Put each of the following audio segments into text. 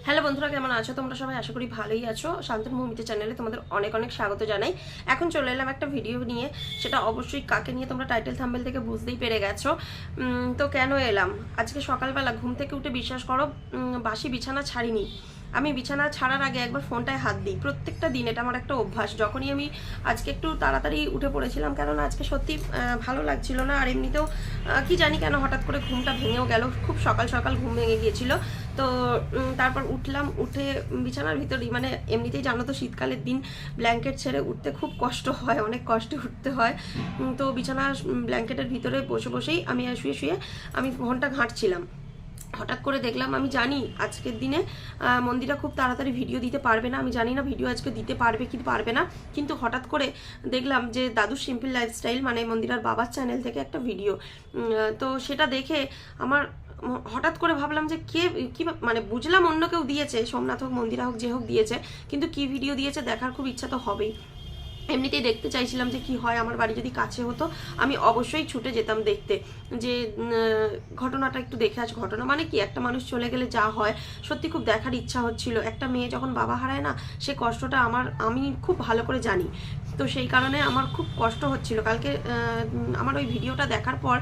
Hello বন্ধুরা, কেমন আছো তোমরা সবাই? আশা করি ভালোই আছো। শান্তনু মৌমিতা চ্যানেলে তোমাদের অনেক অনেক স্বাগত জানাই। এখন চলে এলাম একটা ভিডিও নিয়ে, সেটা অবশ্যই কাকে নিয়ে তোমরা টাইটেল থাম্বনেল থেকে বুঝতেই পেরে গেছো। তো কেন এলাম? আজকে সকালবেলা ঘুম থেকে উঠে বিশ্বাস করো, বাসি বিছানা ছাড়িনি। আমি বিছানা ছাড়ার আগে একবার ফোনটায় হাত দিই প্রত্যেকটা দিন। এটা আমার একটা অভ্যাস। যখনই আমি আজকে একটু তাড়াতাড়ি উঠে পড়েছিলাম, কেননা আজকে সত্যি ভালো লাগছিল না, আর এমনিতেও কি জানি কেন হঠাৎ করে ঘুমটা ভেঙেও গেল, খুব সকাল সকাল ঘুম ভেঙে গিয়েছিল। তো তারপর উঠলাম, উঠে বিছানার ভিতরেই, মানে এমনিতেই জানো তো শীতকালের দিন ব্ল্যাঙ্কেট ছেড়ে উঠতে খুব কষ্ট হয়, অনেক কষ্টে উঠতে হয়। তো বিছানা ব্ল্যাঙ্কেটের ভিতরে বসে বসেই আমি শুয়ে শুয়ে আমি ফোনটা ঘাঁটছিলাম। হঠাৎ করে দেখলাম, আমি জানি আজকের দিনে মন্দিরা খুব তাড়াতাড়ি ভিডিও দিতে পারবে না, আমি জানি না ভিডিও আজকে দিতে পারবে কি পারবে না, কিন্তু হঠাৎ করে দেখলাম যে দাদুর সিম্পল লাইফস্টাইল মানে মন্দিরার বাবার চ্যানেল থেকে একটা ভিডিও। তো সেটা দেখে আমার হঠাৎ করে ভাবলাম যে কে কি, মানে বুঝলাম অন্য কেউ দিয়েছে, সোমনাথ হোক মন্দিরা হোক যে হোক দিয়েছে, কিন্তু কি ভিডিও দিয়েছে দেখার খুব ইচ্ছা তো হবেই। এমনিতেই দেখতে চাইছিলাম যে কি হয়, আমার বাড়ি যদি কাছে হতো আমি অবশ্যই ছুটে যেতাম দেখতে, যে ঘটনাটা একটু দেখে আজ। ঘটনা মানে কি, একটা মানুষ চলে গেলে যা হয় সত্যি খুব দেখার ইচ্ছা হচ্ছিল। একটা মেয়ে যখন বাবা হারায় না, সে কষ্টটা আমি খুব ভালো করে জানি। তো সেই কারণে আমার খুব কষ্ট হচ্ছিল কালকে। আমার ওই ভিডিওটা দেখার পর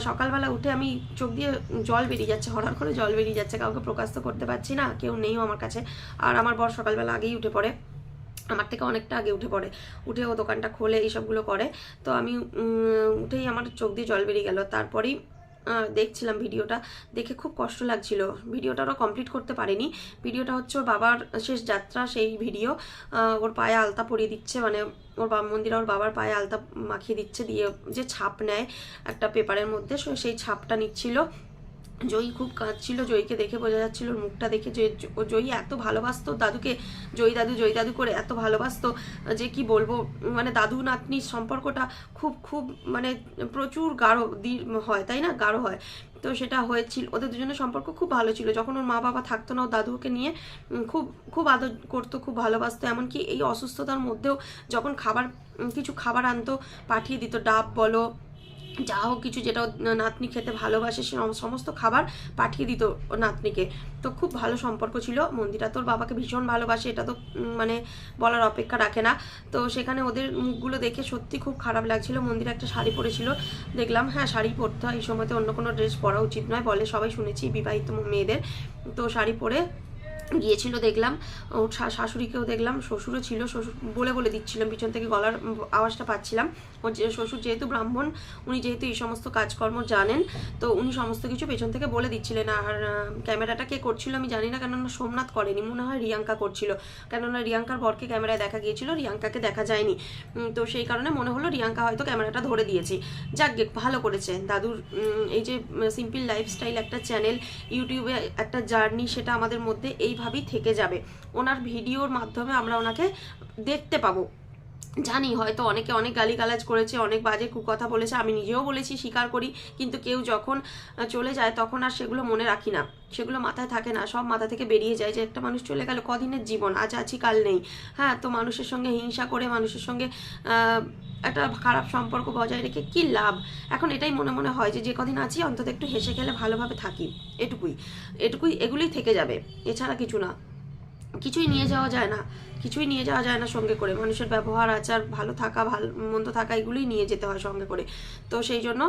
সকালবেলা উঠে আমি চোখ দিয়ে জল বেরিয়ে যাচ্ছে, হঠাৎ করে জল বেরিয়ে যাচ্ছে। কাউকে প্রকাশ তো করতে পারছি না, কেউ নেইও আমার কাছে। আর আমার বর সকালবেলা আগেই উঠে পড়ে, আমার থেকে অনেকটা আগে উঠে পড়ে, উঠে ও দোকানটা খোলে, এইসবগুলো করে। তো আমি উঠেই আমার চোখ দিয়ে জল বেরিয়ে গেল। তারপরেই দেখছিলাম ভিডিওটা, দেখে খুব কষ্ট লাগছিল। ভিডিওটা ওরা কমপ্লিট করতে পারেনি। ভিডিওটা হচ্ছে ওর বাবার শেষ যাত্রা, সেই ভিডিও। ওর পায়ে আলতা পরিয়ে দিচ্ছে, মানে ওর মন্দিরে ওর বাবার পায়ে আলতা মাখিয়ে দিচ্ছে, দিয়ে যে ছাপ নেয় একটা পেপারের মধ্যে, সেই ছাপটা নিচ্ছিল। জয়ী খুব কাঁদছিল, জয়ীকে দেখে বোঝা যাচ্ছিল, ওর মুখটা দেখে, যে জয়ী এত ভালোবাসতো দাদুকে, জয়ী দাদু করে এত ভালোবাসতো যে কি বলবো। মানে দাদু নাতনির সম্পর্কটা খুব খুব মানে প্রচুর গাঢ় হয়, তাই না, গাঢ় হয়। তো সেটা হয়েছিল, ওদের দুজনের সম্পর্ক খুব ভালো ছিল। যখন ওর মা বাবা থাকতো না, ও দাদুকে নিয়ে খুব খুব আদর করতো, খুব ভালোবাসতো। এমনকি এই অসুস্থতার মধ্যেও যখন কিছু খাবার আনতো, পাঠিয়ে দিত, ডাব বলো যা হোক কিছু, যেটা নাতনি খেতে ভালোবাসে সে সমস্ত খাবার পাঠিয়ে দিত নাতনিকে। তো খুব ভালো সম্পর্ক ছিল। মন্দিরা তোর বাবাকে ভীষণ ভালোবাসে, এটা তো মানে বলার অপেক্ষা রাখে না। তো সেখানে ওদের মুখগুলো দেখে সত্যি খুব খারাপ লাগছিল। মন্দিরা একটা শাড়ি পরেছিল, দেখলাম হ্যাঁ শাড়ি পরতে হয় এই সময়তে, অন্য কোনো ড্রেস পরা উচিত নয় বলে সবাই, শুনেছি বিবাহিত মেয়েদের। তো শাড়ি পরে গিয়েছিল, দেখলাম ওর শাশুড়িকেও দেখলাম, শ্বশুরও ছিল, শ্বশুর বলে বলে দিচ্ছিলাম, পিছন থেকে গলার আওয়াজটা পাচ্ছিলাম। ওর যে শ্বশুর যেহেতু ব্রাহ্মণ, উনি যেহেতু এই সমস্ত কাজকর্ম জানেন, তো উনি সমস্ত কিছু পেছন থেকে বলে দিচ্ছিলেন। আর ক্যামেরাটা কে করছিল আমি জানি না, কেননা সোমনাথ করেনি, মনে হয় রিয়াঙ্কা করছিল, কেননা রিয়াঙ্কার বরকে ক্যামেরায় দেখা গিয়েছিল, রিয়াঙ্কাকে দেখা যায়নি। তো সেই কারণে মনে হলো রিয়াঙ্কা হয়তো ক্যামেরাটা ধরে দিয়েছে। যাক গে, ভালো করেছে। দাদুর এই যে সিম্পল লাইফস্টাইল একটা চ্যানেল, ইউটিউবে একটা জার্নি, সেটা আমাদের মধ্যে এইভাবেই থেকে যাবে। ওনার ভিডিওর মাধ্যমে আমরা ওনাকে দেখতে পাবো। জানি হয়তো অনেকে অনেক গালিগালাজ করেছে, অনেক বাজে কুকথা বলেছে, আমি নিজেও বলেছি, স্বীকার করি। কিন্তু কেউ যখন চলে যায় তখন আর সেগুলো মনে রাখি না, সেগুলো মাথায় থাকে না, সব মাথা থেকে বেরিয়ে যায়। যে একটা মানুষ চলে গেল, কদিনের জীবন, আজ আছি কাল নেই। হ্যাঁ, তো মানুষের সঙ্গে হিংসা করে, মানুষের সঙ্গে একটা খারাপ সম্পর্ক বজায় রেখে কি লাভ? এখন এটাই মনে মনে হয় যে কদিন আছি অন্তত একটু হেসে খেলে ভালোভাবে থাকি, এটুকুই এগুলোই থেকে যাবে, এছাড়া কিছু না। কিছুই নিয়ে যাওয়া যায় না সঙ্গে করে। মানুষের ব্যবহার আচার, ভালো থাকা, ভালো মন্দ থাকা, এগুলোই নিয়ে যেতে হয় সঙ্গে করে। তো সেই জন্য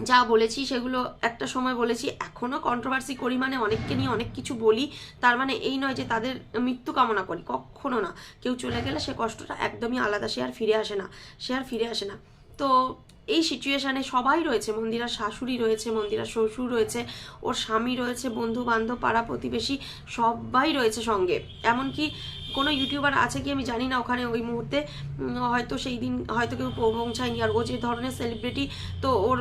যা বলেছি সেগুলো একটা সময় বলেছি, এখনও কন্ট্রোভার্সি করি, মানে অনেককে নিয়ে অনেক কিছু বলি, তার মানে এই নয় যে তাদের মৃত্যু কামনা করি, কখনো না। কেউ চলে গেলে সে কষ্টটা একদমই আলাদা, সে আর ফিরে আসে না। তো এই সিচুয়েশানে সবাই রয়েছে, মন্দিরার শাশুড়ি রয়েছে, মন্দিরার শ্বশুর রয়েছে, ওর স্বামী রয়েছে, বন্ধু বান্ধব, পাড়া প্রতিবেশী সবাই রয়েছে সঙ্গে। এমনকি কোনো ইউটিউবার আছে কি আমি জানি না ওখানে ওই মুহূর্তে, হয়তো সেই দিন হয়তো কেউ পৌঁছায়নি। আর ও যে ধরনের সেলিব্রিটি, তো ওর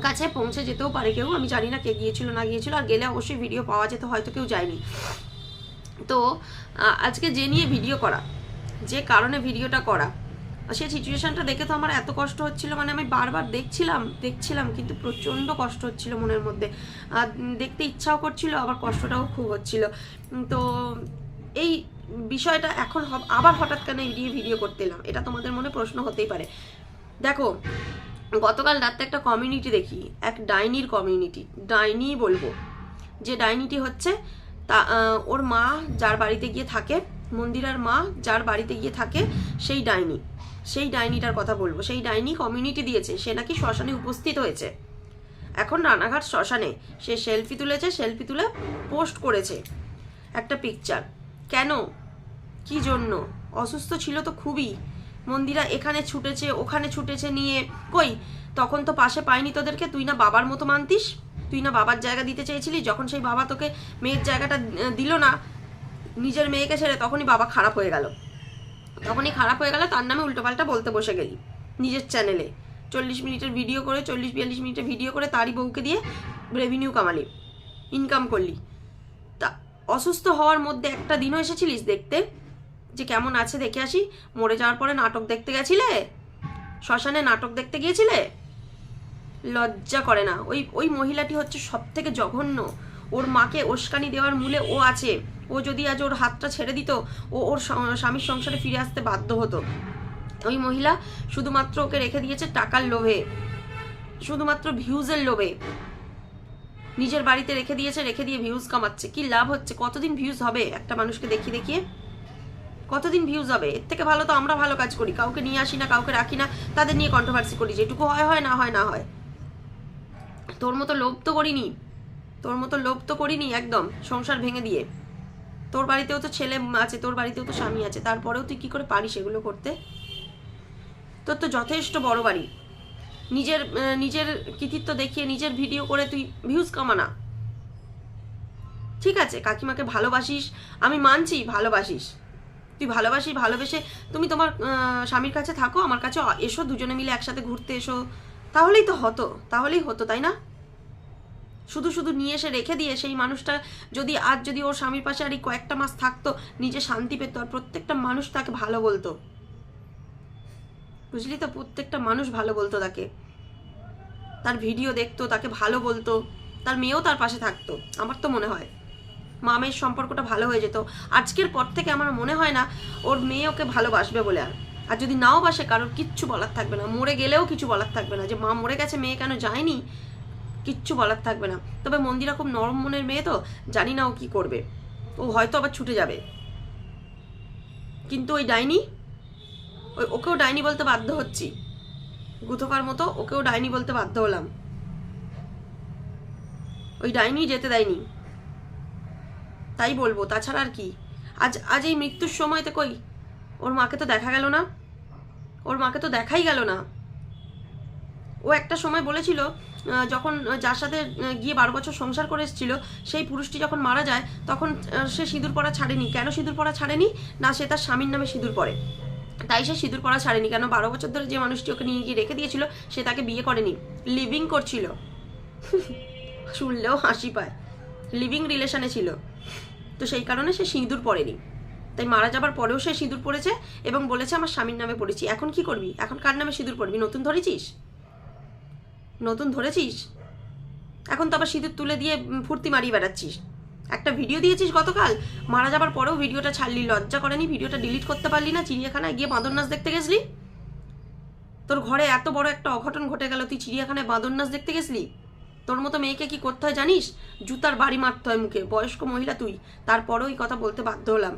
কাছে পৌঁছে যেতেও পারে কেউ, আমি জানি না কে গিয়েছিল না গিয়েছিল। আর গেলে অবশ্যই ভিডিও পাওয়া যেত, হয়তো কেউ যায়নি। তো আজকে যে নিয়ে ভিডিও করা, যে কারণে ভিডিওটা করা, সেই সিচুয়েশানটা দেখে তো আমার এত কষ্ট হচ্ছিল, মানে আমি বারবার দেখছিলাম কিন্তু প্রচণ্ড কষ্ট হচ্ছিল মনের মধ্যে। আর দেখতে ইচ্ছাও করছিল, আবার কষ্টটাও খুব হচ্ছিল। তো এই বিষয়টা এখন আবার হঠাৎ কেন ভিডিও করতে এলাম, এটা তোমাদের মনে প্রশ্ন হতেই পারে। দেখো, গতকাল রাতে একটা কমিউনিটি দেখি, এক ডাইনির কমিউনিটি, ডাইনি বলবো, যে ডাইনিটি হচ্ছে তা ওর মা যার বাড়িতে গিয়ে থাকে, মন্দিরার মা যার বাড়িতে গিয়ে থাকে, সেই ডাইনিটার কথা বলবো। সেই ডাইনি কমিউনিটি দিয়েছে, সে নাকি শ্মশানে উপস্থিত হয়েছে। এখন রানাঘাট শ্মশানে সে সেলফি তুলেছে, সেলফি তুলে পোস্ট করেছে একটা পিকচার। কেন, কি জন্য? অসুস্থ ছিল তো খুবই। মন্দিরা এখানে ছুটেছে ওখানে ছুটেছে নিয়ে, কই তখন তো পাশে পাইনি তোদেরকে? তুই না বাবার মতো মানতিস, তুই না বাবার জায়গা দিতে চেয়েছিলি। যখন সেই বাবা তোকে মেয়ের জায়গাটা দিল না, নিজের মেয়েকে ছেড়ে, তখনই বাবা খারাপ হয়ে গেল, তার নামে উল্টোপাল্টা বলতে বসে গেলি নিজের চ্যানেলে। 40 মিনিটের ভিডিও করে, 40-42 মিনিটের ভিডিও করে তারই বউকে দিয়ে রেভিনিউ কামালি, ইনকাম করলি। তা অসুস্থ হওয়ার মধ্যে একটা দিনও এসেছিলিস দেখতে যে কেমন আছে দেখে আসি? মরে যাওয়ার পরে নাটক দেখতে গেছিলে, শ্মশানে নাটক দেখতে গিয়েছিলে? লজ্জা করে না? ওই মহিলাটি হচ্ছে সব থেকে জঘন্য। ওর মাকে উস্কানি দেওয়ার মূলে ও আছে। ও যদি আজ ওর হাতটা ছেড়ে দিত, ওর স্বামীর সংসারে ফিরে আসতে বাধ্য হতো। ওই মহিলা শুধুমাত্র ওকে রেখে দিয়েছে টাকার লোভে, শুধুমাত্র ভিউজের লোভে। নিজের বাড়িতে রেখে দিয়ে ভিউজ কামাচ্ছে। কি লাভ হচ্ছে? কতদিন ভিউজ হবে একটা মানুষকে দেখিয়ে? কতদিন ভিউজ হবে? এর থেকে ভালো তো আমরা ভালো কাজ করি, কাউকে নিয়ে আসি না, কাউকে রাখি না, তাদের নিয়ে কন্ট্রোভার্সি করি, যেটুকু হয় না হয়। তোর মতো লোভ তো করিনি একদম সংসার ভেঙে দিয়ে। তোর বাড়িতেও তো ছেলে আছে, তোর বাড়িতেও তো স্বামী আছে, তারপরেও তুই কি করে পারিস এগুলো করতে? তোর তো যথেষ্ট বড় বাড়ি, নিজের কৃতিত্ব দেখিয়ে নিজের ভিডিও করে তুই ভিউজ কামানা। ঠিক আছে, কাকিমাকে ভালোবাসিস, আমি মানছি ভালোবাসিস, তুই ভালোবেসে তুমি তোমার স্বামীর কাছে থাকো, আমার কাছে এসো, দুজনে মিলে একসাথে ঘুরতে এসো, তাহলেই হতো, তাই না? শুধু নিয়ে এসে রেখে দিয়ে সেই মানুষটা যদি ওর স্বামীর পাশে আর কয়েকটা মাস থাকতো, নিজে শান্তি পেত, আর প্রত্যেকটা মানুষ তাকে ভালো বলতো, বুঝলি তো? প্রত্যেকটা মানুষ ভালো বলতো তাকে, তার ভিডিও দেখতো, তাকে ভালো বলতো, তার মেয়েও তার পাশে থাকতো। আমার তো মনে হয় মা মেয়ের সম্পর্কটা ভালো হয়ে যেত। আজকের পর থেকে আমার মনে হয় না ওর মেয়ে ওকে ভালোবাসবে বলে। আর যদি নাও বাসে, কারোর কিচ্ছু বলার থাকবে না, মরে গেলেও কিছু বলার থাকবে না, যে মা মরে গেছে মেয়ে কেন যায়নি, কিচ্ছু বলার থাকবে না। তবে মন্দিরা খুব নরম মনের মেয়ে, তো জানি না ও কি করবে, ও হয়তো আবার ছুটে যাবে। কিন্তু ওই ডাইনি, ওকেও ডাইনি বলতে বাধ্য হচ্ছি, গুথকার মতো ওকেও ডাইনি বলতে বাধ্য হলাম। ওই ডাইনি যেতে দেয়নি, তাই বলবো, তাছাড়া আর কি। আজ এই মৃত্যুর সময়তে কই ওর মাকে তো দেখা গেল না, ওর মাকে তো দেখাই গেল না। ও একটা সময় বলেছিল, যখন যার সাথে গিয়ে 12 বছর সংসার করে এসেছিল, সেই পুরুষটি যখন মারা যায়, তখন সে সিঁদুর পরা ছাড়েনি। কেন সিঁদুর পরা ছাড়েনি? না, সে তার স্বামীর নামে সিঁদুর পরে, তাই সে সিঁদুর পরা ছাড়েনি। কেন? 12 বছর ধরে যে মানুষটি ওকে নিয়ে গিয়ে রেখে দিয়েছিল, সে তাকে বিয়ে করেনি, লিভিং করছিল। শুনলেও হাসি পায়, লিভিং রিলেশনে ছিল, তো সেই কারণে সে সিঁদুর পরেনি। তাই মারা যাবার পরেও সে সিঁদুর পরেছে এবং বলেছে আমার স্বামীর নামে পড়েছি। এখন কি করবি? এখন কার নামে সিঁদুর পড়বি? নতুন ধরেছিস? এখন তো আবার সিঁদুর তুলে দিয়ে ফুর্তি মারিয়ে বেড়াচ্ছিস। একটা ভিডিও দিয়েছিস গতকাল, মারা যাবার পরেও ভিডিওটা ছাড়লি, লজ্জা করেনি? ভিডিওটা ডিলিট করতে পারলি না? চিড়িয়াখানায় গিয়ে বাঁদর নাচ দেখতে গেছলি? তোর ঘরে এত বড় একটা অঘটন ঘটে গেল, তুই চিড়িয়াখানায় বাঁদর নাচ দেখতে গেছলি? তোর মতো মেয়েকে কি করতে হয় জানিস? জুতার বাড়ি মারতে হয় মুখে। বয়স্ক মহিলা তুই, তারপরেও এই কথা বলতে বাধ্য হলাম।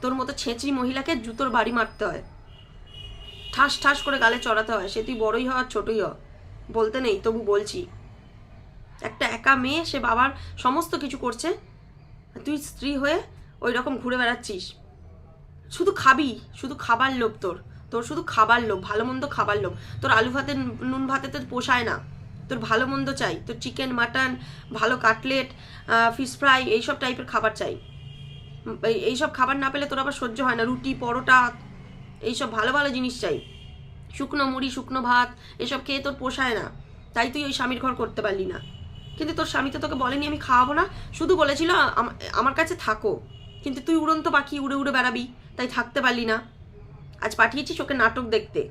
তোর মতো ছেঁচড়ি মহিলাকে জুতোর বাড়ি মারতে হয়, ঠাস করে গালে চড়াতে হয়, সে তুই বড়ই হ আর ছোটই হ, বলতে নেই তবু বলছি। একটা একা মেয়ে, সে বাবার সমস্ত কিছু করছে, তুই স্ত্রী হয়ে ওই রকম ঘুরে বেড়াচ্ছিস। শুধু খাবার লোভ, তোর শুধু খাবার লোভ, ভালো মন্দ খাবার লোভ। তোর আলু ভাতে নুন ভাতে তোর পোষায় না, তোর ভালো মন্দ চাই, তোর চিকেন মাটন, ভালো কাটলেট, ফিশ ফ্রাই, এইসব টাইপের খাবার চাই। এইসব খাবার না পেলে তোর আবার সহ্য হয় না, রুটি পরোটা, এইসব ভালো ভালো জিনিস চাই। শুকনো মুড়ি, শুকনো ভাত, এসব খেয়ে তোর পোষায় না, তাই তুই ওই স্বামীর ঘর করতে পারলি না। কিন্তু তোর স্বামী তো তোকে বলেনি আমি খাওয়াবো না, শুধু বলেছিল আমার কাছে থাকো। কিন্তু তুই উড়ন্ত পাখি, উড়ে উড়ে বেড়াবি, তাই থাকতে পারলি না। আজ পাঠিয়েছিস ওকে নাটক দেখতে,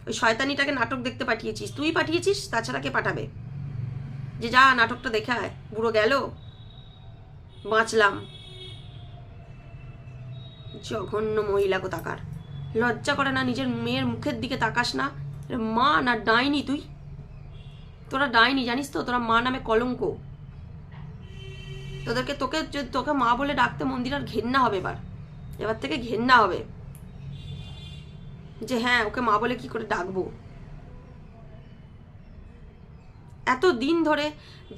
ওই শয়তানিটাকে নাটক দেখতে পাঠিয়েছিস, তুই পাঠিয়েছিস, তাছাড়া কে পাঠাবে? যে যা নাটকটা দেখে আয়, বুড়ো গেল, বাঁচলাম। জঘন্য মহিলা কোথাকার, লজ্জা করে না? নিজের মেয়ের মুখের দিকে তাকাস না? মা না ডাইনি তুই? তোরা ডাইনি জানিস তো, তোরা মা নামে কলঙ্ক, তোকে মা বলে ডাকতে মন্দির আর ঘেন্না হবে, এবার থেকে ঘেন্না হবে যে হ্যাঁ ওকে মা বলে কি করে ডাকবো। এত দিন ধরে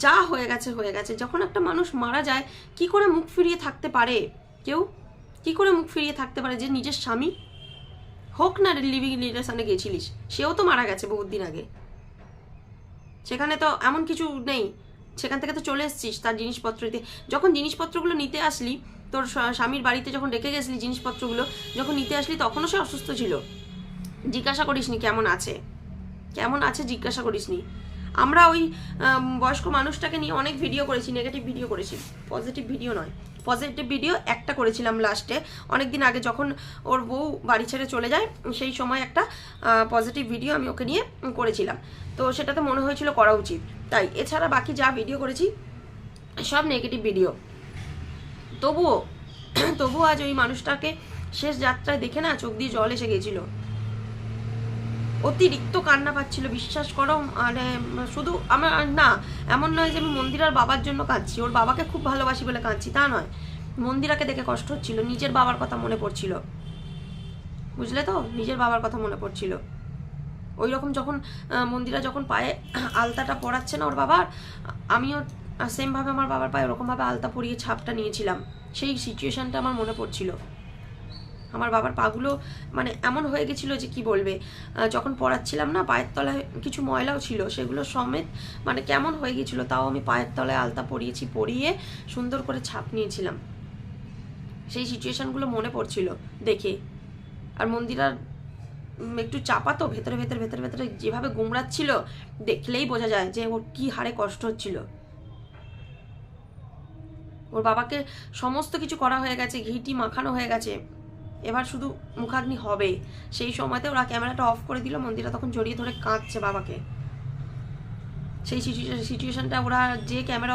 যা হয়ে গেছে, যখন একটা মানুষ মারা যায় কি করে মুখ ফিরিয়ে থাকতে পারে কেউ? কি করে মুখ ফিরিয়ে থাকতে পারে? যে নিজের স্বামী হোক না লিভিং রিলেশনে গেছিলিস, সেও তো মারা গেছে বহুত দিন আগে, সেখানে তো এমন কিছু নেই, সেখান থেকে তো চলে এসছিস তার জিনিসপত্র দিতে। যখন জিনিসপত্রগুলো নিতে আসলি, তোর স্বামীর বাড়িতে যখন রেখে গেছিলি জিনিসপত্রগুলো যখন নিতে আসলি, তখনও সে অসুস্থ ছিল, জিজ্ঞাসা করিসনি কেমন আছে জিজ্ঞাসা করিসনি। আমরা ওই বয়স্ক মানুষটাকে নিয়ে অনেক ভিডিও করেছি, নেগেটিভ ভিডিও করেছি, পজিটিভ ভিডিও নয়। পজিটিভ ভিডিও একটা করেছিলাম লাস্টে, অনেকদিন আগে যখন ওর বউ বাড়ি ছেড়ে চলে যায়, সেই সময় একটা পজিটিভ ভিডিও আমি ওকে নিয়ে করেছিলাম, তো সেটাতে মনে হয়েছিল করা উচিত, তাই। এছাড়া বাকি যা ভিডিও করেছি সব নেগেটিভ ভিডিও। তবুও আজ ওই মানুষটাকে শেষ যাত্রায় দেখে না চোখ দিয়ে জল এসে গেছিল, অতিরিক্ত কান্না পাচ্ছিল, বিশ্বাস করো। মানে শুধু আমার না, এমন নয় যে আমি মন্দিরার বাবার জন্য কাঁদছি, ওর বাবাকে খুব ভালোবাসি বলে কাঁদছি, তা নয়। মন্দিরাকে দেখে কষ্ট হচ্ছিল, নিজের বাবার কথা মনে পড়ছিল, বুঝলে তো, নিজের বাবার কথা মনে পড়ছিল। ওই রকম যখন মন্দিরা যখন পায়ে আলতাটা পরাচ্ছে না ওর বাবার, আমিও সেমভাবে আমার বাবার পায়ে ওরকমভাবে আলতা পরিয়ে ছাপটা নিয়েছিলাম, সেই সিচুয়েশনটা আমার মনে পড়ছিল। আমার বাবার পাগুলো মানে এমন হয়ে গেছিলো যে কি বলবে, যখন পড়াচ্ছিলাম না পায়ের তলায় কিছু ময়লাও ছিল, সেগুলো সমেত মানে কেমন হয়ে গেছিলো, তাও আমি পায়ের তলায় আলতা পরিয়ে সুন্দর করে ছাপ নিয়েছিলাম। সেই সিচুয়েশনগুলো মনে পড়ছিল দেখে। আর মন্দিরার একটু চাপা তো, ভেতরে যেভাবে গুমড়াচ্ছিল দেখলেই বোঝা যায় যে ওর কি হারে কষ্ট হচ্ছিল। ওর বাবাকে সমস্ত কিছু করা হয়ে গেছে, ঘিটি মাখানো হয়ে গেছে, এবার শুধু মুখাগ্নি হবে। সেই সময়তে ওরা ক্যামেরাটা অফ করে দিল, মন্দিরা তখন জড়িয়ে ধরে কাঁদছে বাবাকে। সেই সিচুয়েশনটা ওরা যে ক্যামেরা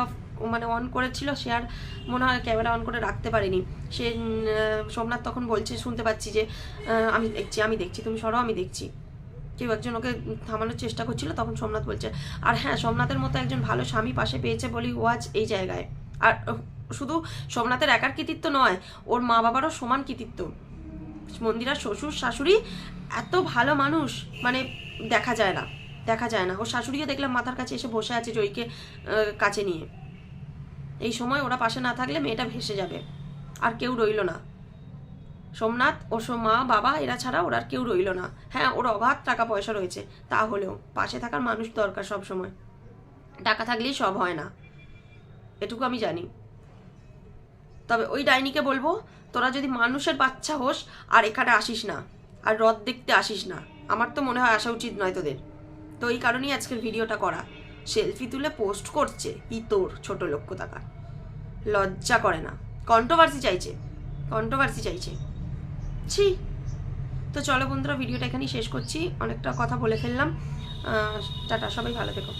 অন করেছিল, সে আর মনে হয় ক্যামেরা অন করে রাখতে পারেনি। সে সোমনাথ তখন বলছে, শুনতে পাচ্ছি যে আমি দেখছি, তুমি সরো, আমি দেখছি। কেউ একজন ওকে থামানোর চেষ্টা করছিল, তখন সোমনাথ বলছে। আর হ্যাঁ, সোমনাথের মতো একজন ভালো স্বামী পাশে পেয়েছে বলেই ও আজ এই জায়গায়। আর শুধু সোমনাথের একার কৃতিত্ব নয়, ওর মা বাবারও সমান কৃতিত্ব। মন্দিরার শ্বশুর শাশুড়ি এত ভালো মানুষ, মানে দেখা যায় না। ওর শাশুড়িও দেখলাম মাথার কাছে এসে বসে আছে জয়ীকে কাছে নিয়ে। এই সময় ওরা পাশে না থাকলে মেয়েটা ভেসে যাবে, আর কেউ রইল না। সোমনাথ, ওর মা বাবা এরা ছাড়া ওর আর কেউ রইল না। হ্যাঁ, ওর অগাধ টাকা পয়সা রয়েছে, তাহলেও পাশে থাকার মানুষ দরকার সব সময়। টাকা থাকলেই সব হয় না, এটুকু আমি জানি। তবে ওই ডাইনিকে বলবো, তোরা যদি মানুষের বাচ্চা হোস আর এখানে আসিস না, আর রথ দেখতে আসিস না। আমার তো মনে হয় আসা উচিত নয় তোদের। তো এই কারণেই আজকের ভিডিওটা করা। সেলফি তুলে পোস্ট করছে কি তোর ছোট লোক কোথাকার, লজ্জা করে না? কন্ট্রোভার্সি চাইছে। ছি। তো চলো বন্ধুরা, ভিডিওটা এখানেই শেষ করছি, অনেকটা কথা বলে ফেললাম। টাটা, সবাই ভালো থেকো।